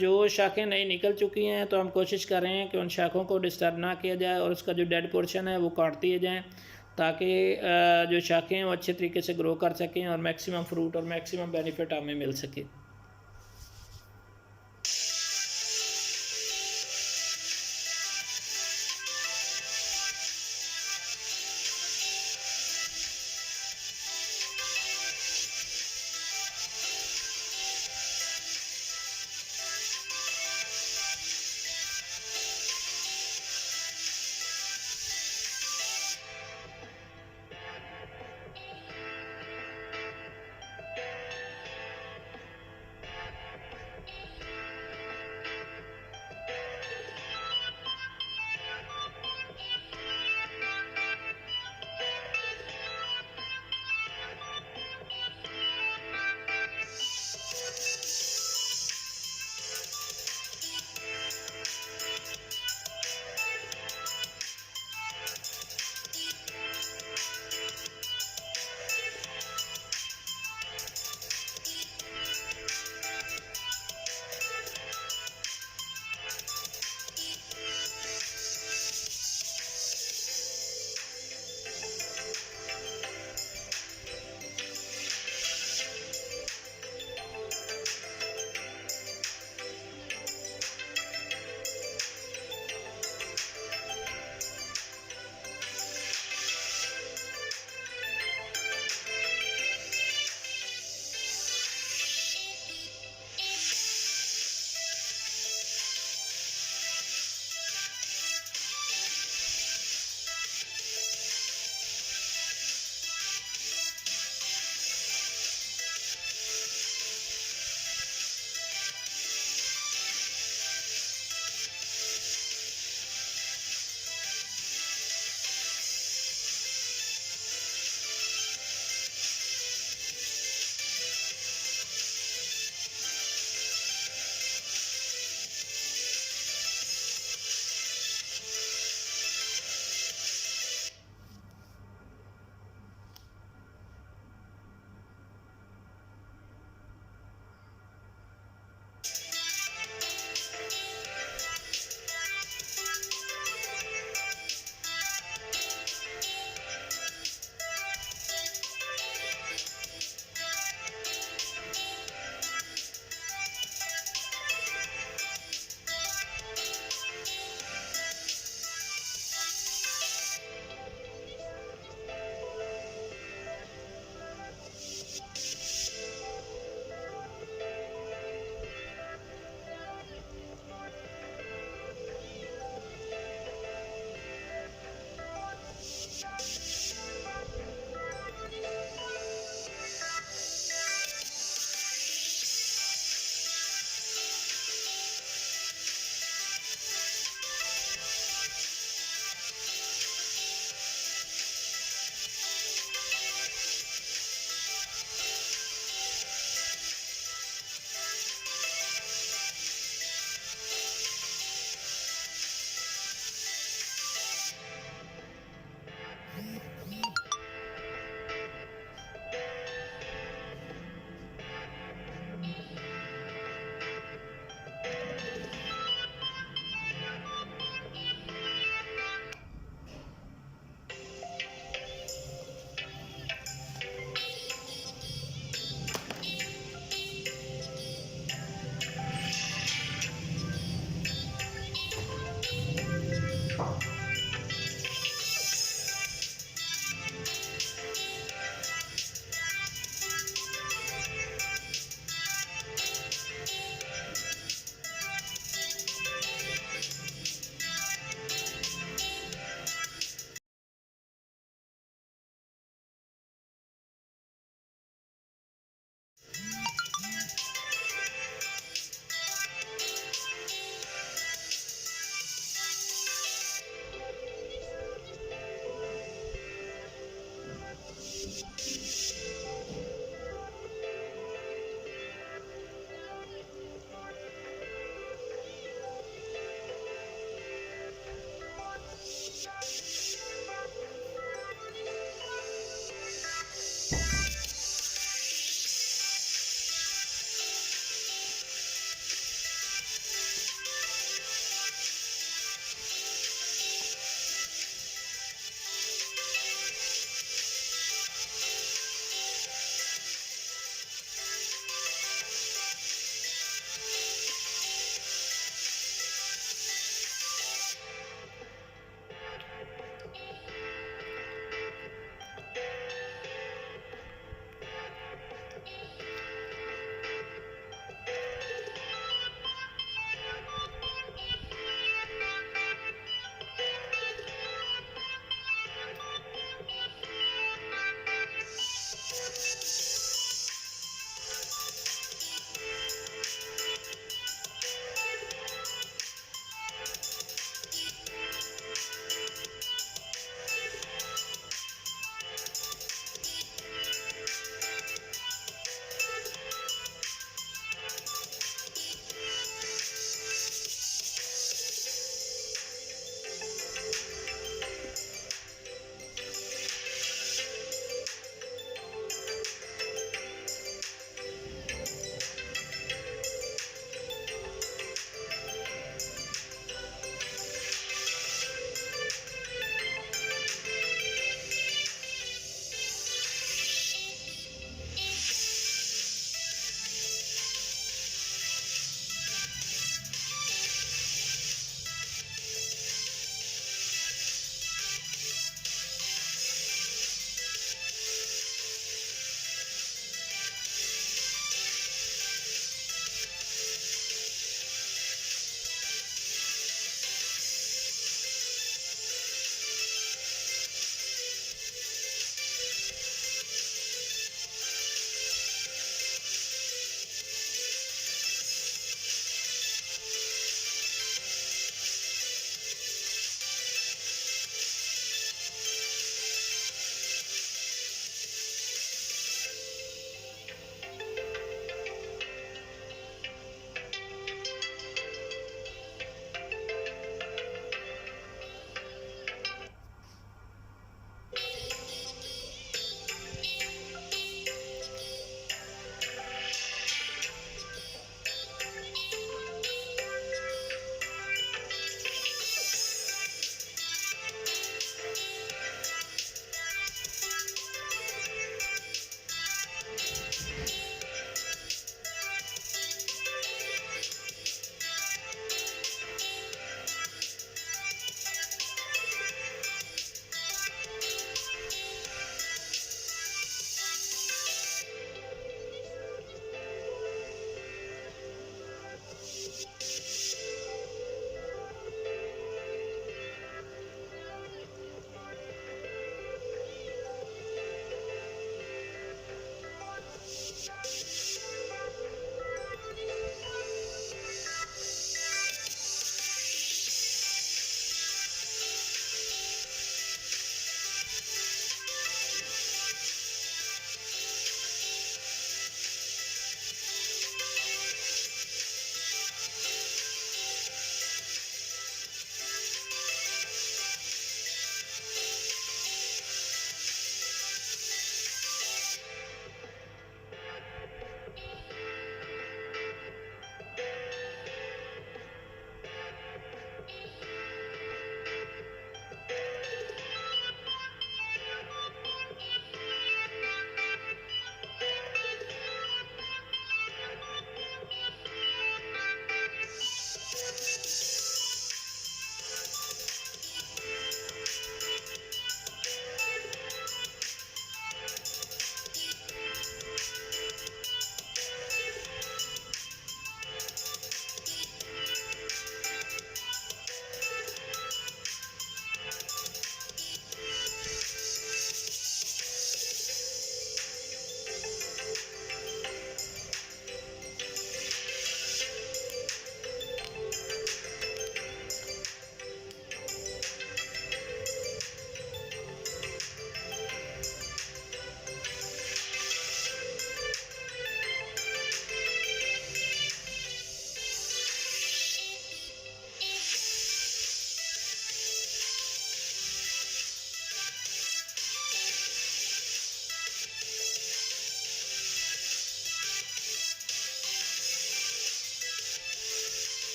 जो शाखें नई निकल चुकी हैं तो हम कोशिश कर रहे हैं कि उन शाखों को डिस्टर्ब ना किया जाए और उसका जो डेड पोर्शन है वो काट दिए जाएँ, ताकि जो शाखें हैं वो अच्छे तरीके से ग्रो कर सकें और मैक्सिमम फ्रूट और मैक्सिमम बेनिफिट हमें मिल सके।